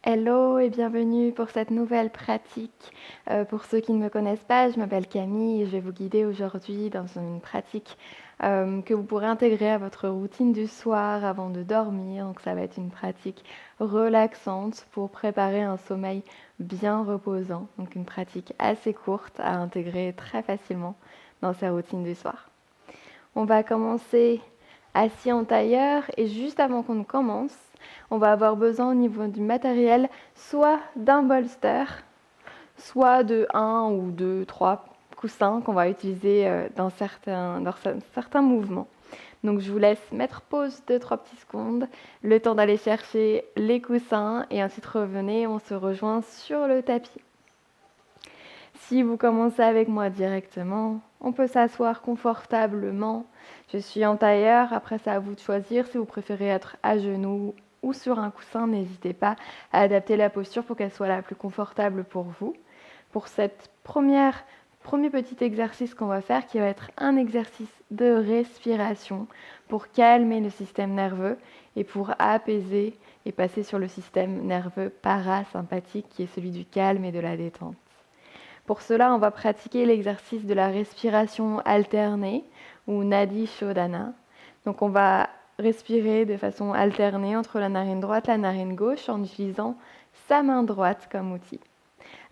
Hello et bienvenue pour cette nouvelle pratique. Pour ceux qui ne me connaissent pas, je m'appelle Camille et je vais vous guider aujourd'hui dans une pratique que vous pourrez intégrer à votre routine du soir avant de dormir. Donc ça va être une pratique relaxante pour préparer un sommeil bien reposant. Donc une pratique assez courte à intégrer très facilement dans sa routine du soir. On va commencer assis en tailleur et juste avant qu'on commence, on va avoir besoin au niveau du matériel soit d'un bolster, soit de un ou deux, trois coussins qu'on va utiliser dans certains mouvements. Donc je vous laisse mettre pause 2-3 petites secondes, le temps d'aller chercher les coussins et ensuite revenez, on se rejoint sur le tapis. Si vous commencez avec moi directement, on peut s'asseoir confortablement. Je suis en tailleur, après c'est à vous de choisir si vous préférez être à genoux ou sur un coussin, n'hésitez pas à adapter la posture pour qu'elle soit la plus confortable pour vous. Pour cette premier petit exercice qu'on va faire, qui va être un exercice de respiration pour calmer le système nerveux et pour apaiser et passer sur le système nerveux parasympathique qui est celui du calme et de la détente. Pour cela, on va pratiquer l'exercice de la respiration alternée ou Nadi Shodhana. Donc on va respirer de façon alternée entre la narine droite et la narine gauche en utilisant sa main droite comme outil.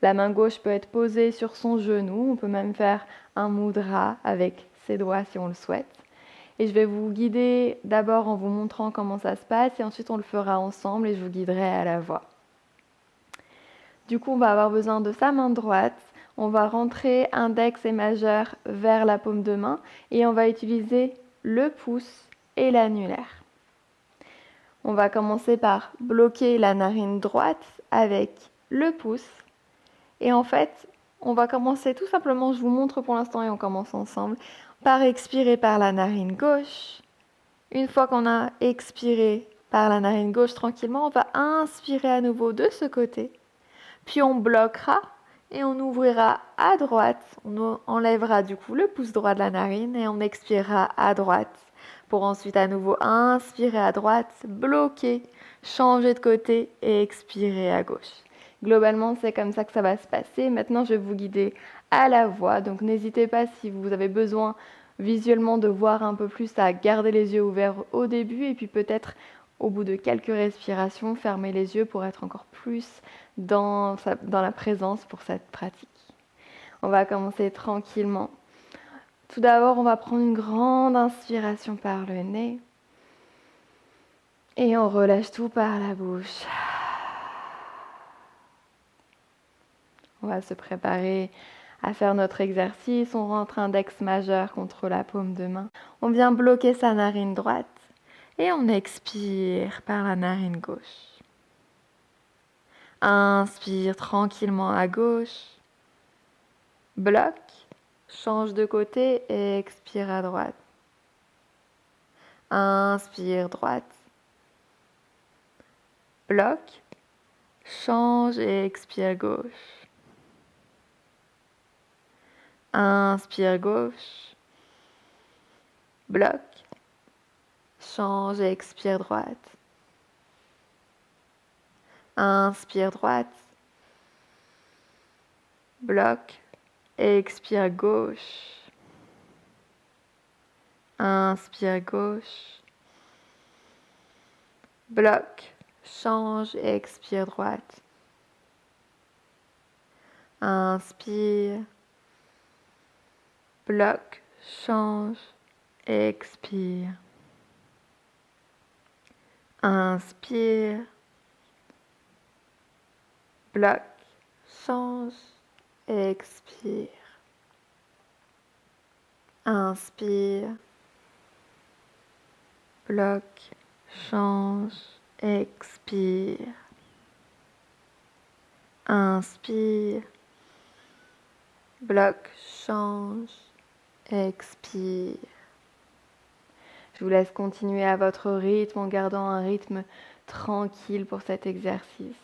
La main gauche peut être posée sur son genou, on peut même faire un mudra avec ses doigts si on le souhaite. Et je vais vous guider d'abord en vous montrant comment ça se passe et ensuite on le fera ensemble et je vous guiderai à la voix. Du coup, on va avoir besoin de sa main droite. On va rentrer index et majeur vers la paume de main et on va utiliser le pouce et l'annulaire. On va commencer par bloquer la narine droite avec le pouce. Et en fait, on va commencer tout simplement, je vous montre pour l'instant et on commence ensemble, par expirer par la narine gauche. Une fois qu'on a expiré par la narine gauche tranquillement, on va inspirer à nouveau de ce côté. Puis on bloquera et on ouvrira à droite. On enlèvera du coup le pouce droit de la narine et on expirera à droite. Pour ensuite à nouveau inspirer à droite, bloquer, changer de côté et expirer à gauche. Globalement, c'est comme ça que ça va se passer. Maintenant, je vais vous guider à la voix. Donc n'hésitez pas si vous avez besoin visuellement de voir un peu plus à garder les yeux ouverts au début et puis peut-être au bout de quelques respirations, fermer les yeux pour être encore plus dans la présence pour cette pratique. On va commencer tranquillement. Tout d'abord, on va prendre une grande inspiration par le nez et on relâche tout par la bouche. On va se préparer à faire notre exercice. On rentre index majeur contre la paume de main. On vient bloquer sa narine droite et on expire par la narine gauche. Inspire tranquillement à gauche. Bloque, change de côté et expire à droite. Inspire droite. Bloque, change et expire gauche. Inspire gauche. Bloque, change et expire droite. Inspire droite. Bloque et expire gauche. Inspire gauche. Bloque, change et expire droite. Inspire. Bloque, change et expire. Inspire. Bloque, change et expire. Inspire. Bloque, change, expire. Inspire. Bloque, change, expire. Je vous laisse continuer à votre rythme en gardant un rythme tranquille pour cet exercice.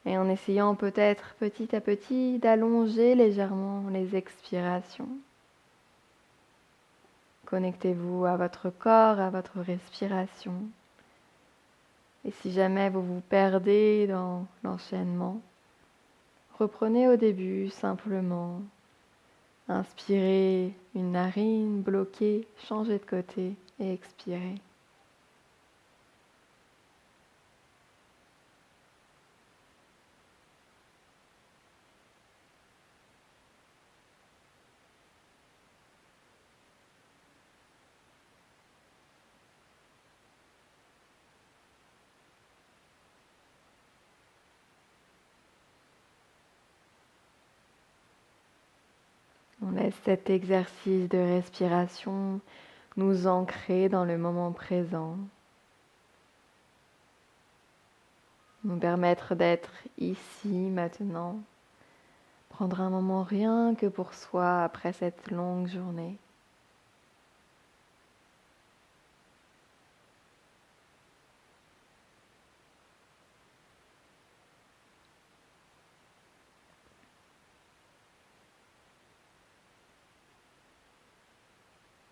Et en essayant peut-être petit à petit d'allonger légèrement les expirations. Connectez-vous à votre corps, à votre respiration. Et si jamais vous vous perdez dans l'enchaînement, reprenez au début simplement. Inspirez une narine bloquée, changez de côté et expirez. On laisse cet exercice de respiration nous ancrer dans le moment présent, nous permettre d'être ici, maintenant, prendre un moment rien que pour soi après cette longue journée.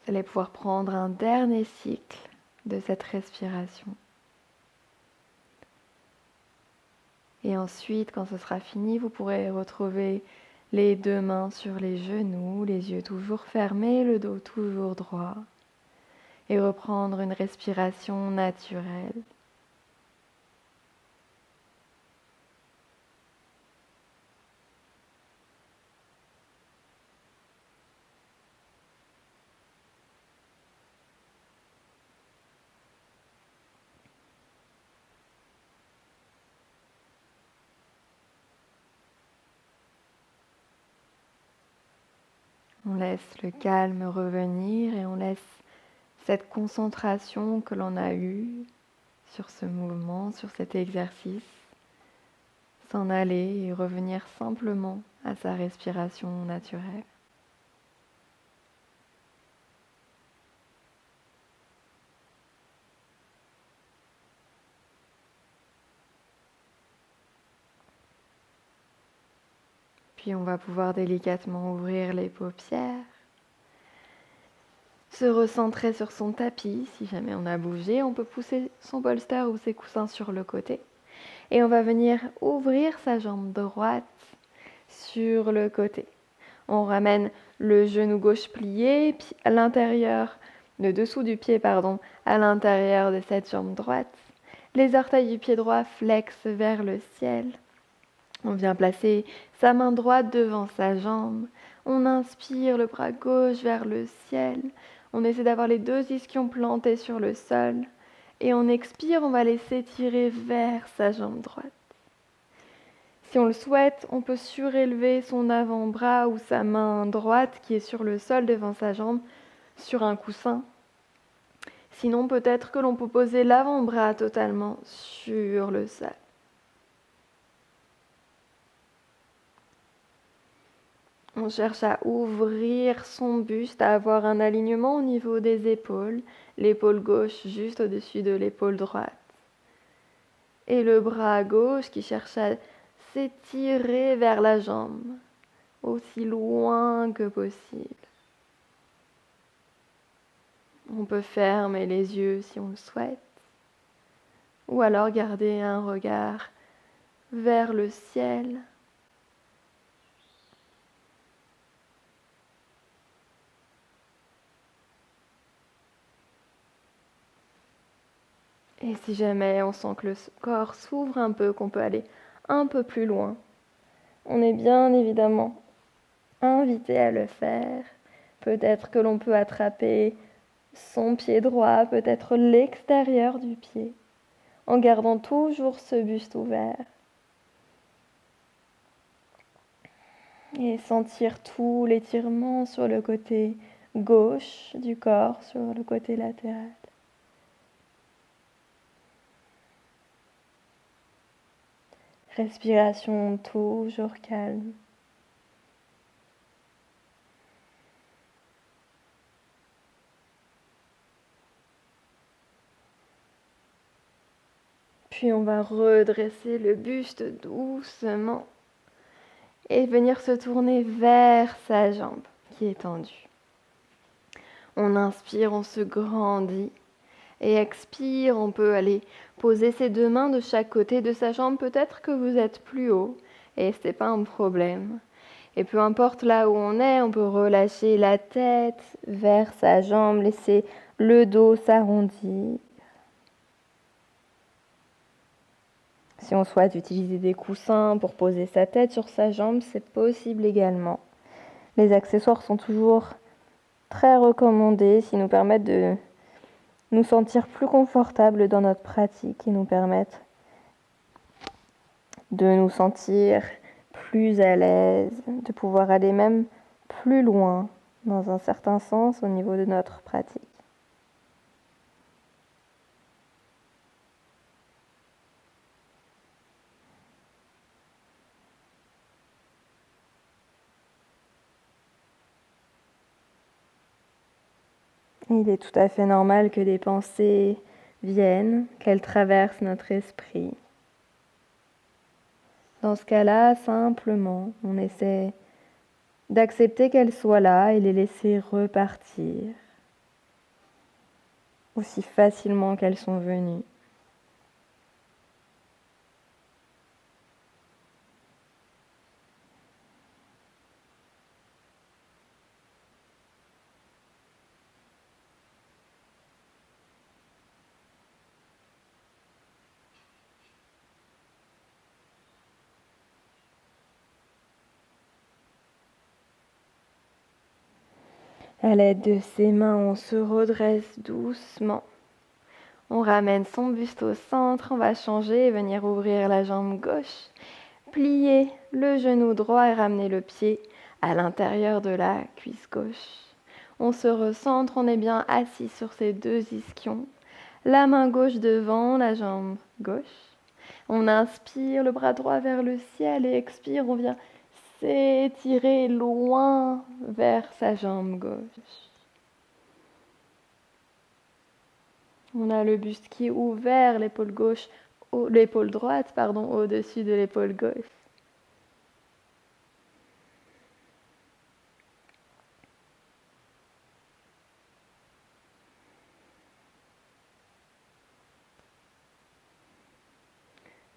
Vous allez pouvoir prendre un dernier cycle de cette respiration. Et ensuite, quand ce sera fini, vous pourrez retrouver les deux mains sur les genoux, les yeux toujours fermés, le dos toujours droit. Et reprendre une respiration naturelle. On laisse le calme revenir et on laisse cette concentration que l'on a eue sur ce mouvement, sur cet exercice, s'en aller et revenir simplement à sa respiration naturelle. Puis on va pouvoir délicatement ouvrir les paupières, se recentrer sur son tapis. Si jamais on a bougé, on peut pousser son bolster ou ses coussins sur le côté. Et on va venir ouvrir sa jambe droite sur le côté. On ramène le genou gauche plié à l'intérieur, le dessous du pied, à l'intérieur de cette jambe droite. Les orteils du pied droit flexent vers le ciel. On vient placer sa main droite devant sa jambe. On inspire le bras gauche vers le ciel. On essaie d'avoir les deux ischions plantés sur le sol. Et on expire, on va les s'étirer vers sa jambe droite. Si on le souhaite, on peut surélever son avant-bras ou sa main droite qui est sur le sol devant sa jambe sur un coussin. Sinon, peut-être que l'on peut poser l'avant-bras totalement sur le sol. On cherche à ouvrir son buste, à avoir un alignement au niveau des épaules, l'épaule gauche juste au-dessus de l'épaule droite. Et le bras gauche qui cherche à s'étirer vers la jambe, aussi loin que possible. On peut fermer les yeux si on le souhaite, ou alors garder un regard vers le ciel. Et si jamais on sent que le corps s'ouvre un peu, qu'on peut aller un peu plus loin, on est bien évidemment invité à le faire. Peut-être que l'on peut attraper son pied droit, peut-être l'extérieur du pied, en gardant toujours ce buste ouvert. Et sentir tout l'étirement sur le côté gauche du corps, sur le côté latéral. Respiration toujours calme. Puis on va redresser le buste doucement et venir se tourner vers sa jambe qui est tendue. On inspire, on se grandit. Et expire, on peut aller poser ses deux mains de chaque côté de sa jambe. Peut-être que vous êtes plus haut et ce n'est pas un problème. Et peu importe là où on peut relâcher la tête vers sa jambe, laisser le dos s'arrondir. Si on souhaite utiliser des coussins pour poser sa tête sur sa jambe, c'est possible également. Les accessoires sont toujours très recommandés s'ils nous permettent de nous sentir plus confortables dans notre pratique et nous permettent de nous sentir plus à l'aise, de pouvoir aller même plus loin dans un certain sens au niveau de notre pratique. Il est tout à fait normal que des pensées viennent, qu'elles traversent notre esprit. Dans ce cas-là, simplement, on essaie d'accepter qu'elles soient là et les laisser repartir aussi facilement qu'elles sont venues. À l'aide de ses mains, on se redresse doucement. On ramène son buste au centre, on va changer et venir ouvrir la jambe gauche. Plier le genou droit et ramener le pied à l'intérieur de la cuisse gauche. On se recentre, on est bien assis sur ses deux ischions. La main gauche devant, la jambe gauche. On inspire le bras droit vers le ciel et expire, on vient s'étirer loin vers sa jambe gauche. On a le buste qui est ouvert, l'épaule droite, au-dessus de l'épaule gauche.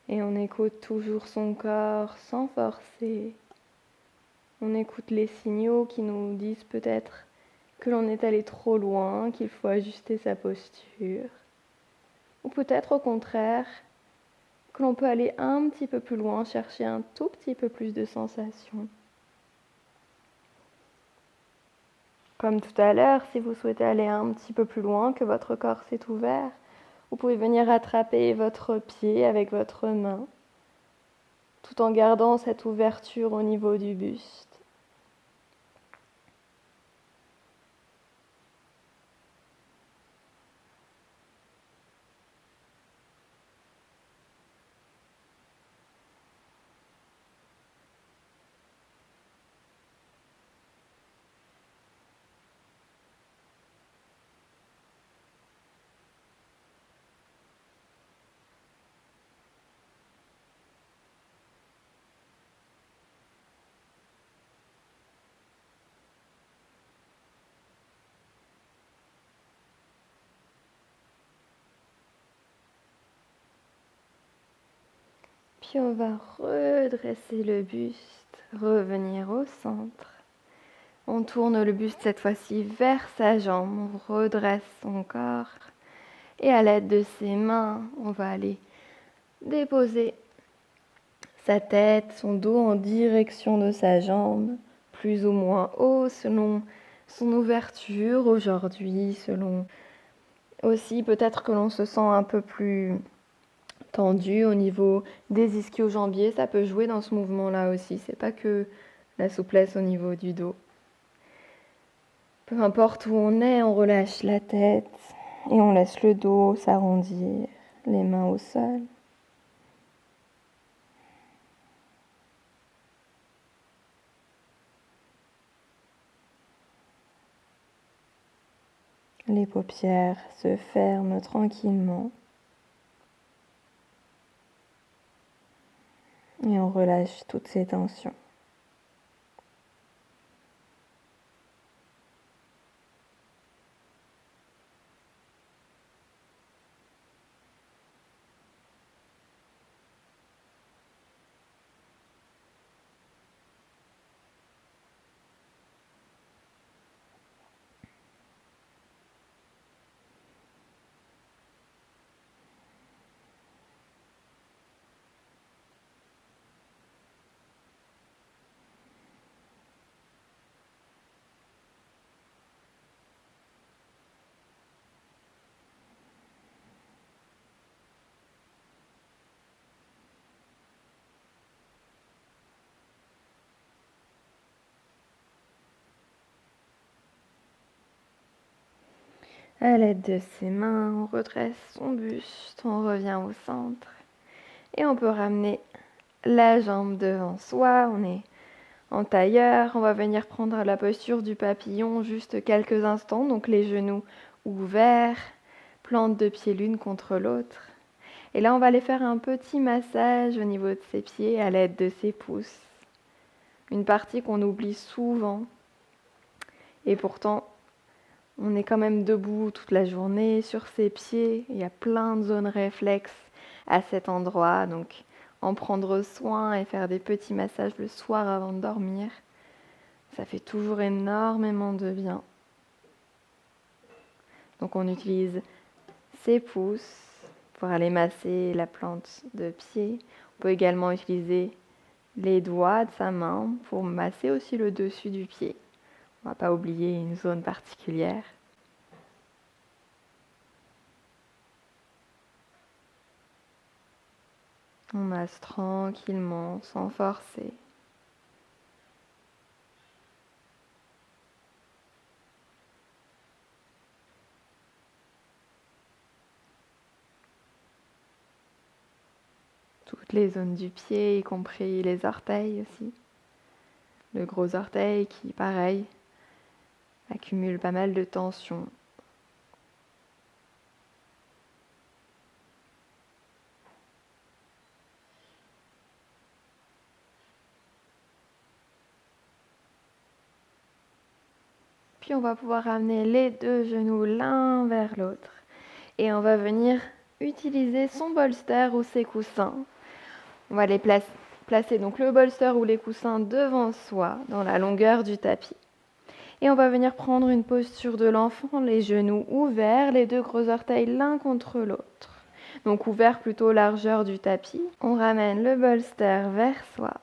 Et on écoute toujours son corps sans forcer. On écoute les signaux qui nous disent peut-être que l'on est allé trop loin, qu'il faut ajuster sa posture. Ou peut-être au contraire, que l'on peut aller un petit peu plus loin, chercher un tout petit peu plus de sensations. Comme tout à l'heure, si vous souhaitez aller un petit peu plus loin, que votre corps s'est ouvert, vous pouvez venir attraper votre pied avec votre main, tout en gardant cette ouverture au niveau du buste. Puis on va redresser le buste, revenir au centre. On tourne le buste cette fois-ci vers sa jambe, on redresse son corps. Et à l'aide de ses mains, on va aller déposer sa tête, son dos en direction de sa jambe, plus ou moins haut selon son ouverture aujourd'hui, selon aussi peut-être que l'on se sent un peu plus tendu au niveau des ischio-jambiers, ça peut jouer dans ce mouvement-là aussi, c'est pas que la souplesse au niveau du dos. Peu importe où on est, on relâche la tête et on laisse le dos s'arrondir, les mains au sol. Les paupières se ferment tranquillement. Et on relâche toutes ces tensions. À l'aide de ses mains, on redresse son buste, on revient au centre et on peut ramener la jambe devant soi. On est en tailleur, on va venir prendre la posture du papillon juste quelques instants, donc les genoux ouverts, plante de pied l'une contre l'autre. Et là, on va aller faire un petit massage au niveau de ses pieds à l'aide de ses pouces. Une partie qu'on oublie souvent. Et pourtant, on est quand même debout toute la journée sur ses pieds. Il y a plein de zones réflexes à cet endroit. Donc, en prendre soin et faire des petits massages le soir avant de dormir, ça fait toujours énormément de bien. Donc, on utilise ses pouces pour aller masser la plante de pied. On peut également utiliser les doigts de sa main pour masser aussi le dessus du pied. On ne va pas oublier une zone particulière. On masse tranquillement, sans forcer. Toutes les zones du pied, y compris les orteils aussi. Le gros orteil qui, pareil, accumule pas mal de tension. Puis on va pouvoir ramener les deux genoux l'un vers l'autre. Et on va venir utiliser son bolster ou ses coussins. On va les placer donc le bolster ou les coussins devant soi, dans la longueur du tapis. Et on va venir prendre une posture de l'enfant, les genoux ouverts, les deux gros orteils l'un contre l'autre. Donc ouvert plutôt largeur du tapis. On ramène le bolster vers soi.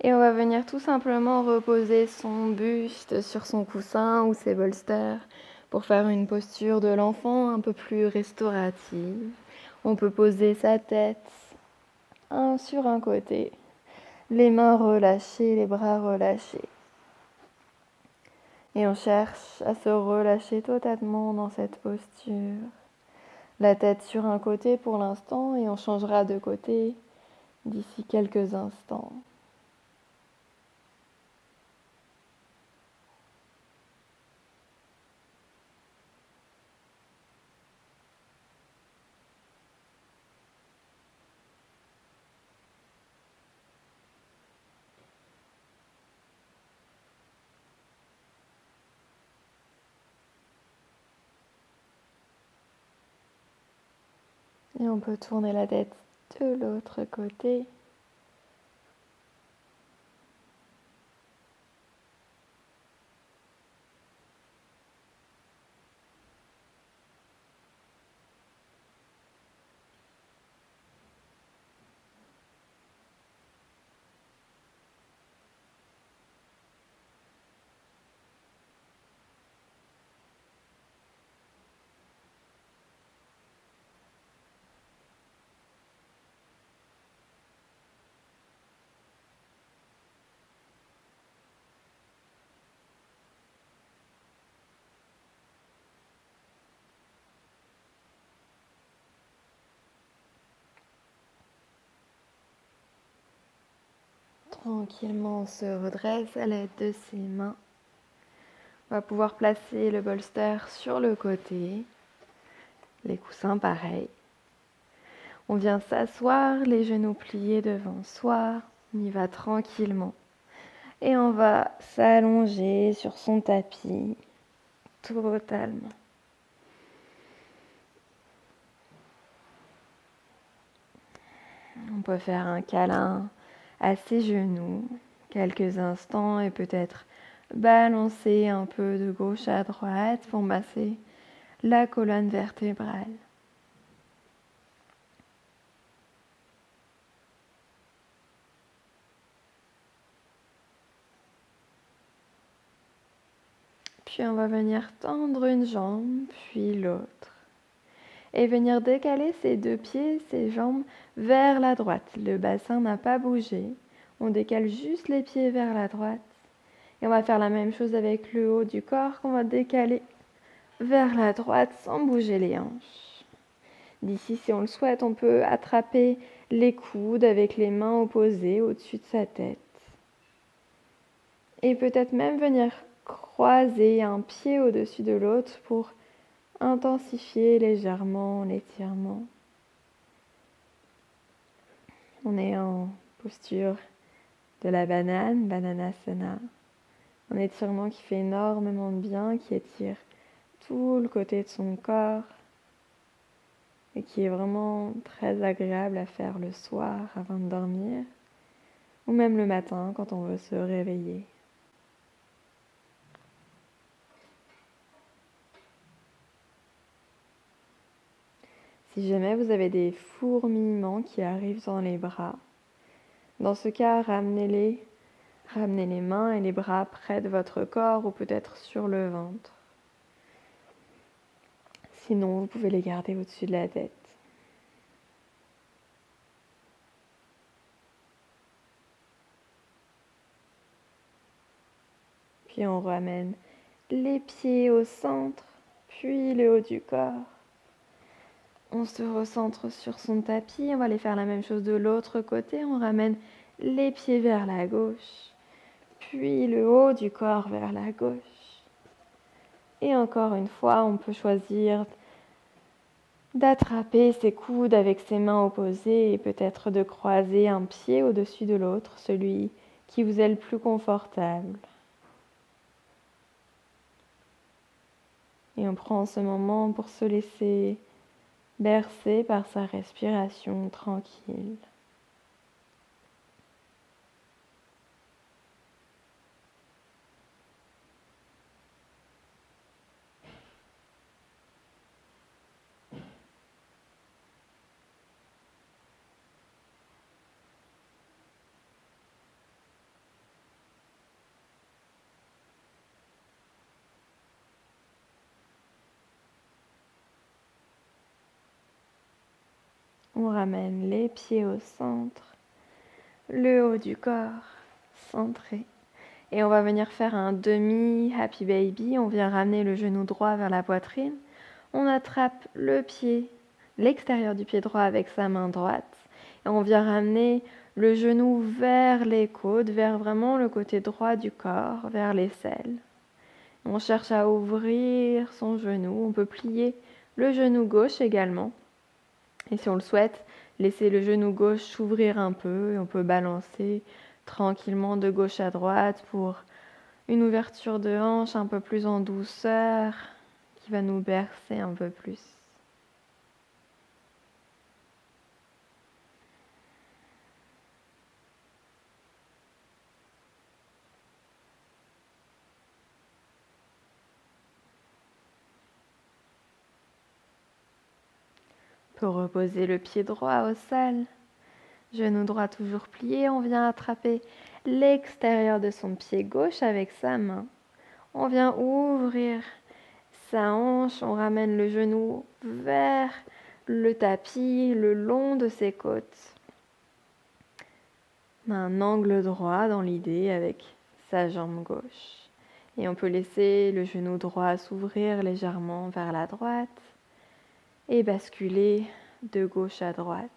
Et on va venir tout simplement reposer son buste sur son coussin ou ses bolsters pour faire une posture de l'enfant un peu plus restaurative. On peut poser sa tête sur un côté, les mains relâchées, les bras relâchés. Et on cherche à se relâcher totalement dans cette posture. La tête sur un côté pour l'instant et on changera de côté d'ici quelques instants. Et on peut tourner la tête de l'autre côté. Tranquillement, on se redresse à l'aide de ses mains. On va pouvoir placer le bolster sur le côté. Les coussins, pareil. On vient s'asseoir, les genoux pliés devant soi. On y va tranquillement. Et on va s'allonger sur son tapis, totalement. On peut faire un câlin à ses genoux quelques instants et peut-être balancer un peu de gauche à droite pour masser la colonne vertébrale. Puis on va venir tendre une jambe, puis l'autre. Et venir décaler ses deux pieds, ses jambes vers la droite. Le bassin n'a pas bougé. On décale juste les pieds vers la droite. Et on va faire la même chose avec le haut du corps qu'on va décaler vers la droite sans bouger les hanches. D'ici, si on le souhaite, on peut attraper les coudes avec les mains opposées au-dessus de sa tête. Et peut-être même venir croiser un pied au-dessus de l'autre pour intensifier légèrement l'étirement. On est en posture de la banane, Bananasana. Un étirement qui fait énormément de bien, qui étire tout le côté de son corps et qui est vraiment très agréable à faire le soir avant de dormir ou même le matin quand on veut se réveiller. Si jamais vous avez des fourmillements qui arrivent dans les bras, dans ce cas, ramenez les mains et les bras près de votre corps ou peut-être sur le ventre. Sinon, vous pouvez les garder au-dessus de la tête. Puis on ramène les pieds au centre, puis le haut du corps. On se recentre sur son tapis. On va aller faire la même chose de l'autre côté. On ramène les pieds vers la gauche, puis le haut du corps vers la gauche. Et encore une fois, on peut choisir d'attraper ses coudes avec ses mains opposées et peut-être de croiser un pied au-dessus de l'autre, celui qui vous est le plus confortable. Et on prend ce moment pour se laisser bercer par sa respiration tranquille. On ramène les pieds au centre, le haut du corps centré. Et on va venir faire un demi Happy Baby. On vient ramener le genou droit vers la poitrine. On attrape le pied, l'extérieur du pied droit avec sa main droite. Et on vient ramener le genou vers les côtes, vers vraiment le côté droit du corps, vers l'aisselle. On cherche à ouvrir son genou. On peut plier le genou gauche également. Et si on le souhaite, laisser le genou gauche s'ouvrir un peu et on peut balancer tranquillement de gauche à droite pour une ouverture de hanche un peu plus en douceur qui va nous bercer un peu plus. On peut reposer le pied droit au sol, genou droit toujours plié, on vient attraper l'extérieur de son pied gauche avec sa main. On vient ouvrir sa hanche, on ramène le genou vers le tapis, le long de ses côtes. On a un angle droit dans l'idée avec sa jambe gauche. Et on peut laisser le genou droit s'ouvrir légèrement vers la droite et basculer de gauche à droite.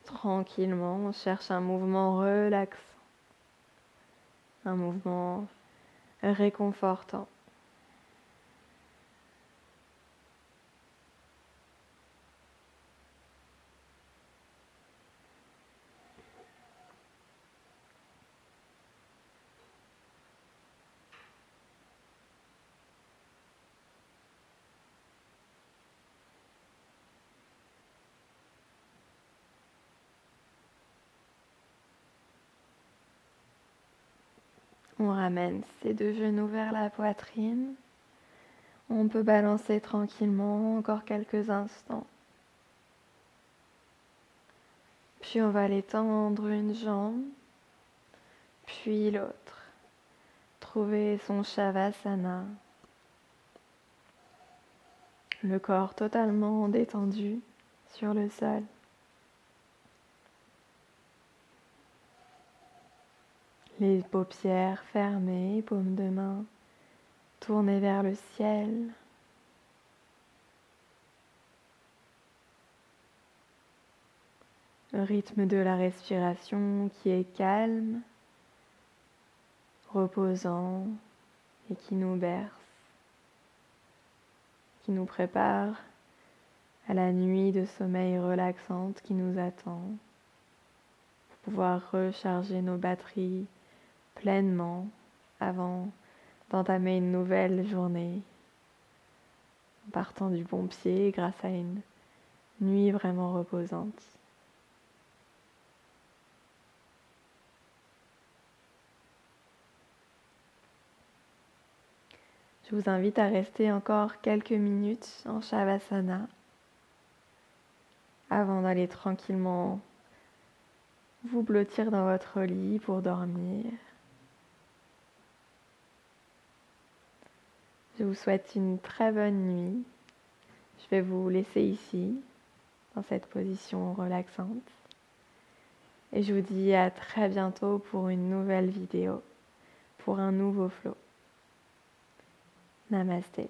Tranquillement, on cherche un mouvement relaxant, un mouvement réconfortant. On ramène ses deux genoux vers la poitrine. On peut balancer tranquillement encore quelques instants. Puis on va aller tendre une jambe, puis l'autre. Trouver son Shavasana. Le corps totalement détendu sur le sol. Les paupières fermées, paumes de main tournés vers le ciel. Le rythme de la respiration qui est calme, reposant et qui nous berce, qui nous prépare à la nuit de sommeil relaxante qui nous attend pour pouvoir recharger nos batteries pleinement avant d'entamer une nouvelle journée en partant du bon pied grâce à une nuit vraiment reposante. Je vous invite à rester encore quelques minutes en Shavasana avant d'aller tranquillement vous blottir dans votre lit pour dormir. Je vous souhaite une très bonne nuit. Je vais vous laisser ici, dans cette position relaxante. Et je vous dis à très bientôt pour une nouvelle vidéo, pour un nouveau flow. Namasté.